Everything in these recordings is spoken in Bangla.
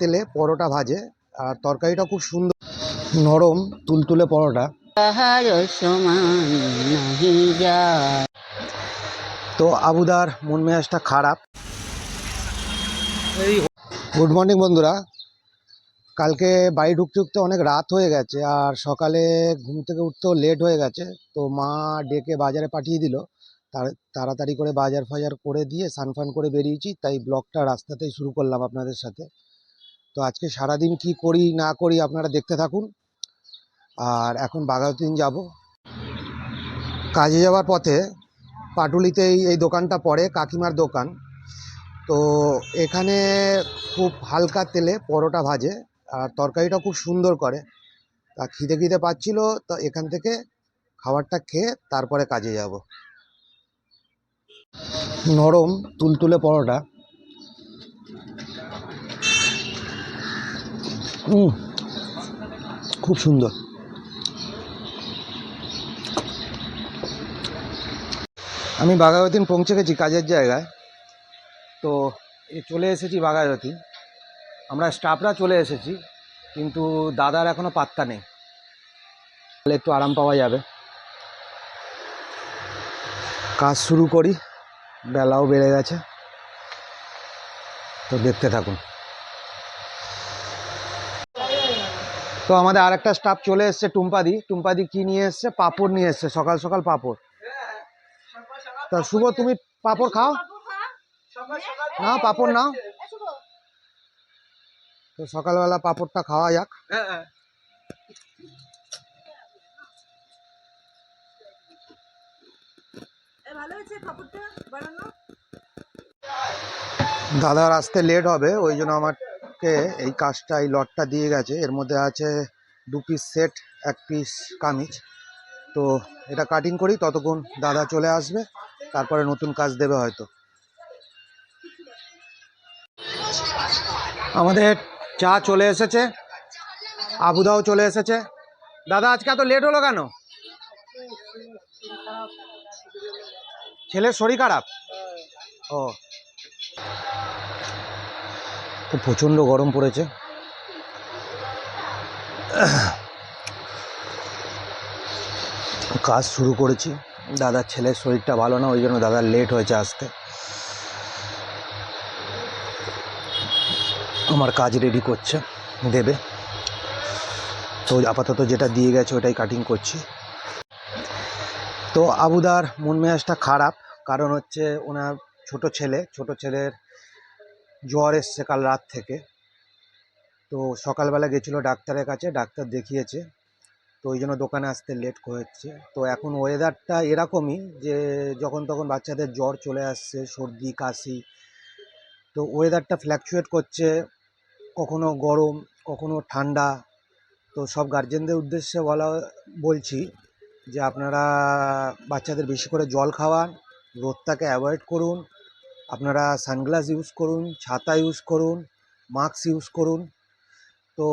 তেলে পরোটা ভাজে, আর তরকারিটা খুব সুন্দর নরম তুলতুলে পরোটা। তো আবুদার মন মেজাজটা খারাপ। গুড মর্নিং বন্ধুরা। কালকে বাড়ি ঢুকতে ঢুকতে অনেক রাত হয়ে গেছে, আর সকালে ঘুম থেকে উঠতেও লেট হয়ে গেছে। তো মা ডেকে বাজারে পাঠিয়ে দিল। তাড়াতাড়ি করে বাজার ফাজার করে দিয়ে স্নান ফান করে বেরিয়েছি, তাই ব্লগটা রাস্তাতেই শুরু করলাম আপনাদের সাথে। তো আজকে সারাদিন কি করি না করি আপনারা দেখতে থাকুন। আর এখন বাঘাযতীন যাব। কাজে যাওয়ার পথে পাটুলিতেই এই দোকানটা পড়ে, কাকিমার দোকান। তো এখানে খুব হালকা তেলে পরোটা ভাজে, আর তরকারিটা খুব সুন্দর করে। তা খিদে খিদে পাচ্ছিল, তো এখান থেকে খাবারটা খেয়ে তারপরে কাজে যাব। নরম তুলতুলে পরোটা। খুব সুন্দর। আমি বাঘাযতীন পৌঁছে গেছি কাজের জায়গায়। তো চলে এসেছি বাঘাযতীন। আমরা স্টাফরা চলে এসেছি, কিন্তু দাদার এখনো পাত্তা নেই। তাহলে একটু আরাম পাওয়া যাবে। কাজ শুরু করি, বেলাও বেড়ে গেছে। তো দেখতে থাকুন। তো আমাদের আরেকটা স্টাফ চলে এসছে, টুম্পাদি। টুম্পাদি কি নিয়ে এসছে? পাঁপড় নিয়ে এসছে, সকাল সকাল পাঁপড়। তা শুভ, তুমি পাঁপড় খাও? না, পাঁপড় নাও। তো সকালবেলা পাঁপড়টা খাওয়া যাক। দাদার আসতে লেট হবে, ওই জন্য আমাকে এই কাজটা, এই লটটা দিয়ে গেছে। এর মধ্যে আছে 2 পিস সেট, 1 পিস কামিজ। তো এটা কাটিং করি, ততক্ষণ দাদা চলে আসবে, তারপরে নতুন কাজ দেবে হয়তো। আমাদের চা চলে এসেছে, আবুদাও চলে এসেছে। দাদা আজকে এত লেট হলো কেন? ছেলের শরীর খারাপ? ও, তো প্রচণ্ড গরম পড়েছে। কাজ শুরু করেছি। দাদার ছেলের শরীরটা ভালো না, ওই জন্য দাদার লেট হয়েছে আসতে। আমার কাজ রেডি করছে, দেবে। তো আপাতত যেটা দিয়ে গেছে ওটাই কাটিং করছি। তো আবুদার মন মেজাজটা খারাপ, কারণ হচ্ছে ওনার ছোট ছেলের জ্বর এসছে কাল রাত থেকে। তো সকালবেলা গেছিলো ডাক্তারের কাছে, ডাক্তার দেখিয়েছে। তো ওই জন্য দোকানে আসতে লেট হচ্ছে। তো এখন ওয়েদারটা এরকমই যে যখন তখন বাচ্চাদের জ্বর চলে আসছে, সর্দি কাশি। তো ওয়েদারটা ফ্ল্যাকচুয়েট করছে, কখনো গরম কখনো ঠান্ডা। তো সব গার্জেনদের উদ্দেশ্যে বলছি যে আপনারা বাচ্চাদের বেশি করে জল খাওয়ান, রোদটাকে অ্যাভয়েড করুন। আপনারা সানগ্লাস ইউজ করুন, ছাতা ইউজ করুন, মাস্ক ইউজ করুন। তো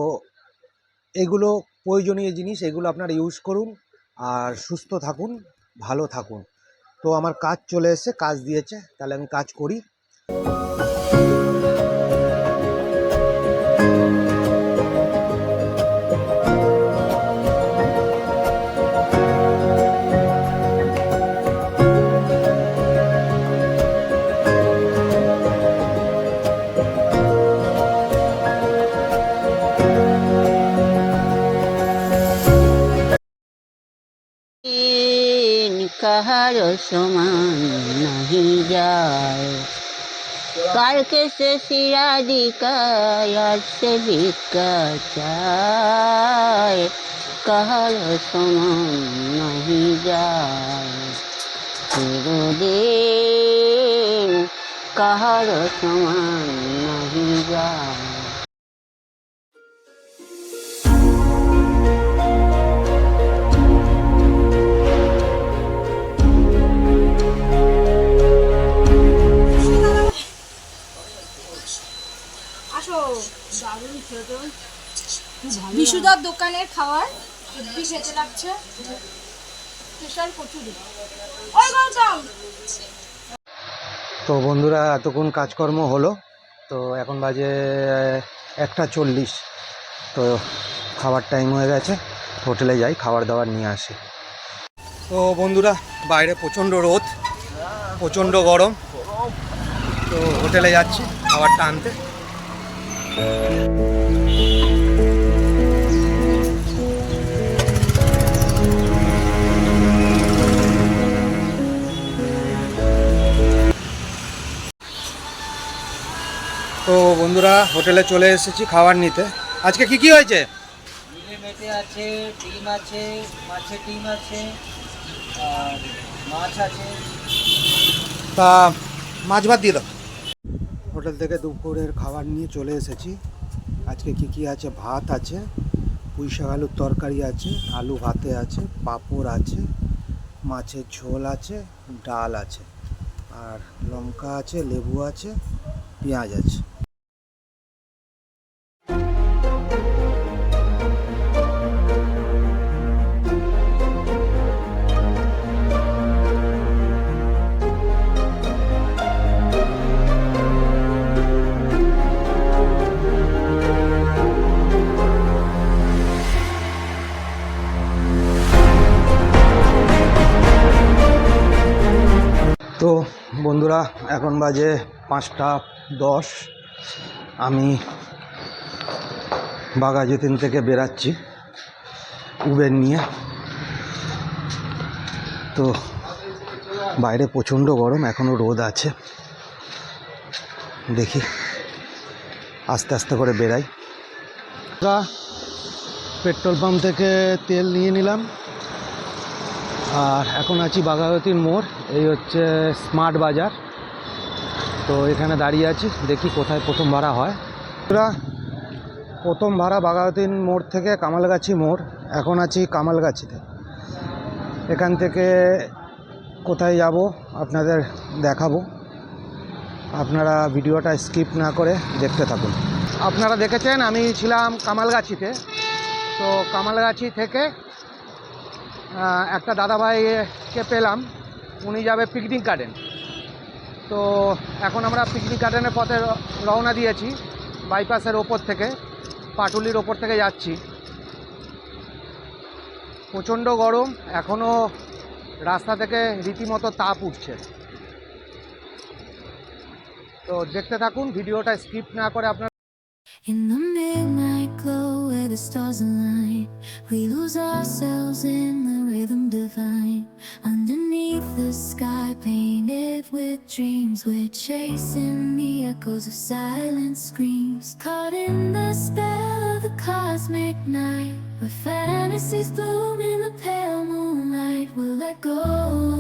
এগুলো প্রয়োজনীয় জিনিস, এগুলো আপনারা ইউজ করুন, আর সুস্থ থাকুন, ভালো থাকুন। তো আমার কাজ চলে এসে, কাজ দিয়েছে, তাহলে আমি কাজ করি। কাহার সমান নাহি যায়, কালকে সে সিরাদিকায় আজ সে ভিক্ষা চায়। কাহার সমান নাহি যায় চিরদিন, কাহার সমান নাহি যায়। বিশুদার দোকানের খাবার হেব্বি খেতে লাগছে, স্পেশাল কচুরি। ওই গৌতম, তো বন্ধুরা, এতক্ষণ কাজকর্ম হলো। তো এখন বাজে 1:40। তো খাবার টাইম হয়ে গেছে, হোটেলে যাই, খাবার দাবার নিয়ে আসি। তো বন্ধুরা, বাইরে প্রচণ্ড রোদ, প্রচণ্ড গরম, তো হোটেলে যাচ্ছি খাবারটা আনতে। তো বন্ধুরা, হোটেলে চলে এসেছি খাবার নিতে। আজকে কি কি হয়েছে? মিলে মেটে আছে, ডিম আছে, মাছের ডিম আছে, আর মাছ আছে। তা মাছ ভাত দিয়ে দাও। হোটেল থেকে দুপুরের খাবার নিয়ে চলে এসেছি। আজকে কি কি আছে? ভাত আছে, পুঁই শাক আলুর তরকারি আছে, আলু ভাতে আছে, পাঁপড় আছে, মাছের ঝোল আছে, ডাল আছে, আর লঙ্কা আছে, লেবু আছে, পেঁয়াজ আছে। তো বন্ধুরা, এখন বাজে 5:10। আমি বাঘাযতীন থেকে বেরাচ্ছি উবের নিয়ে। তো বাইরে প্রচণ্ড গরম, এখনও রোদ আছে। দেখি আস্তে আস্তে করে বেরাই। পেট্রোল পাম্প থেকে তেল নিয়ে নিলাম, আর এখন আছি বাঘাযতীন মোড়। এই হচ্ছে স্মার্ট বাজার। তো এখানে দাঁড়িয়ে আছি, দেখি কোথায় প্রথম ভাড়া হয়। প্রথম ভাড়া বাঘাযতীন মোড় থেকে কামালগাছি মোড়। এখন আছি কামালগাছিতে। এখান থেকে কোথায় যাব আপনাদের দেখাবো, আপনারা ভিডিওটা স্কিপ না করে দেখতে থাকুন। আপনারা দেখেছেন আমি ছিলাম কামালগাছিতে। তো কামালগাছি থেকে একটা দাদাভাইকে পেলাম, উনি যাবে পিকনিক গার্ডেন। তো এখন আমরা পিকনিক গার্ডেনের পথে রওনা দিয়েছি। বাইপাসের ওপর থেকে, পাটুলির ওপর থেকে যাচ্ছি। প্রচণ্ড গরম, এখনও রাস্তা থেকে রীতিমতো তাপ উঠছে। তো দেখতে থাকুন, ভিডিওটা স্কিপ না করে আপনারা। In the midnight glow where the stars align, we lose ourselves in the rhythm divine. Underneath the sky painted with dreams, we're chasing the echoes of silent screams. Caught in the spell of the cosmic night, where fantasies bloom in the pale moonlight. We'll let go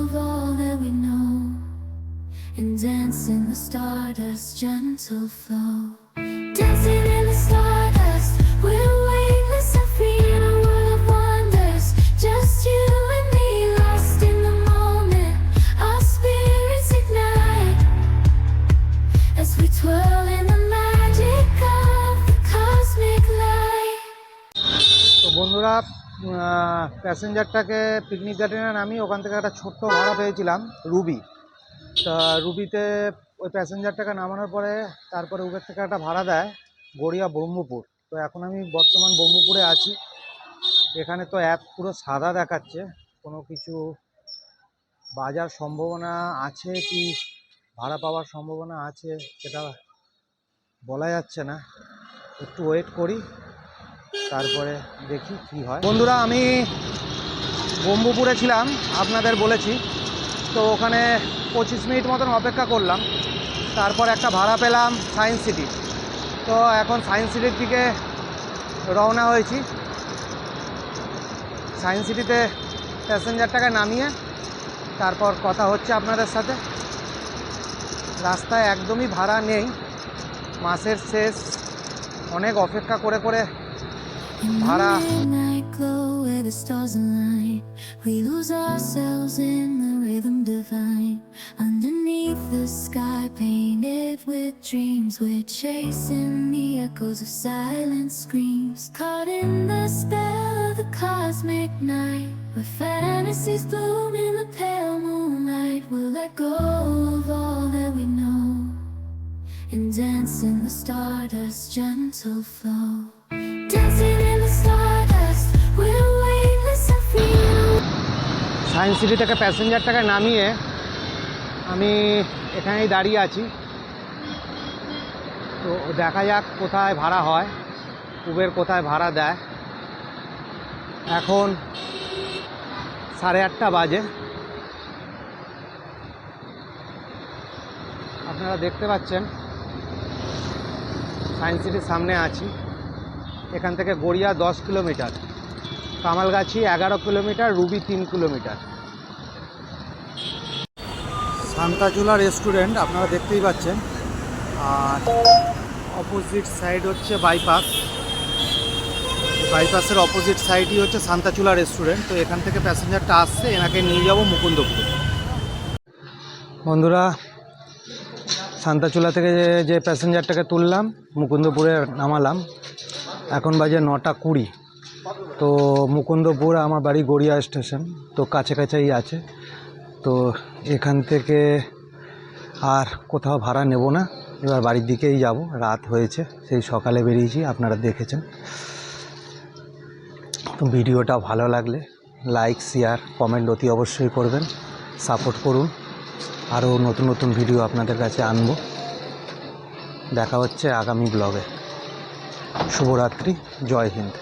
of all that we know and dance in the stardust's gentle flow. Dancing in the stardust, we're weightless and free in a world of wonders. Just you and me, lost in the moment. Our spirits ignite as we twirl in the magic of the cosmic light. তো বন্ধুরা, প্যাসেঞ্জারটাকে পিকনিক গার্ডেনে নামি, ওখান থেকে একটা ছোট্ট ভাড়া পেয়েছিলাম রুবি। তা রুবিতে ওই প্যাসেঞ্জারটাকে নামানোর পরে তারপরে উবের থেকে একটা ভাড়া দেয় গড়িয়া ব্রহ্মপুর। তো এখন আমি বর্তমান ব্রহ্মপুরে আছি। এখানে তো অ্যাপ পুরো সাদা দেখাচ্ছে, কোনো কিছু বাজার সম্ভাবনা আছে কি ভাড়া পাওয়ার সম্ভাবনা আছে সেটা বলা যাচ্ছে না। একটু ওয়েট করি, তারপরে দেখি কি হয়। বন্ধুরা, আমি ব্রহ্মপুরে ছিলাম, আপনাদের বলেছি। তো ওখানে 25 মিনিট মতন অপেক্ষা করলাম, তারপর একটা ভাড়া পেলাম সায়েন্স সিটি। তো এখন সায়েন্স সিটির দিকে রওনা হয়েছি। সায়েন্স সিটিতে প্যাসেঞ্জারটাকে নামিয়ে তারপর কথা হচ্ছে আপনাদের সাথে। রাস্তায় একদমই ভাড়া নেই, মাসের শেষ, অনেক অপেক্ষা করে করে In the ভাড়া। midnight glow where the stars align, we lose ourselves in the rhythm divine. Underneath the sky painted with dreams, we're chasing the echoes of silent screams. Caught in the spell of the cosmic night, where fantasies bloom in the pale moonlight. We'll let go of all that we know and dance in the stardust gentle flow. Dancing in the stardust, we're weightless and free. Science city থেকে প্যাসেঞ্জারটাকে নামিয়ে আমি এখানেই দাঁড়িয়ে আছি। তো দেখা যাক কোথায় ভাড়া হয়, উবের কোথায় ভাড়া দেয়। এখন 8:30 বাজে। আপনারা দেখতে পাচ্ছেন সায়েন্স সিটির সামনে আছি। এখান থেকে Garia 10 kilometre, Kamalgachhi 11 kilometre, Ruby 3 kilometre. Santachula restaurant আপনারা দেখতেই পাচ্ছেন, আর অপোজিট সাইড হচ্ছে বাইপাস। বাইপাসের অপোজিট সাইডই হচ্ছে সান্তাচুলা রেস্টুরেন্ট। তো এখান থেকে প্যাসেঞ্জারটা আসছে, এনাকে নিয়ে যাব মুকুন্দপুরে। বন্ধুরা, সান্তাচুলা থেকে যে প্যাসেঞ্জারটাকে তুললাম, মুকুন্দপুরে নামালাম। এখন বাজে 9:20। তো মুকুন্দপুর আমার বাড়ি গড়িয়া স্টেশন, তো কাছাকাছিই আছে। তো এখান থেকে আর কোথাও ভাড়া নেব না, এবার বাড়ির দিকেই যাব। রাত হয়েছে, সেই সকালে বেরিয়েছি, আপনারা দেখেছেন। তো ভিডিওটা ভালো লাগলে লাইক, শেয়ার, কমেন্ট অতি অবশ্যই করবেন, সাপোর্ট করুন। আরও নতুন নতুন ভিডিও আপনাদের কাছে আনবো। দেখা হচ্ছে আগামী ব্লগে। শুভরাত্রি, জয় হিন্দ।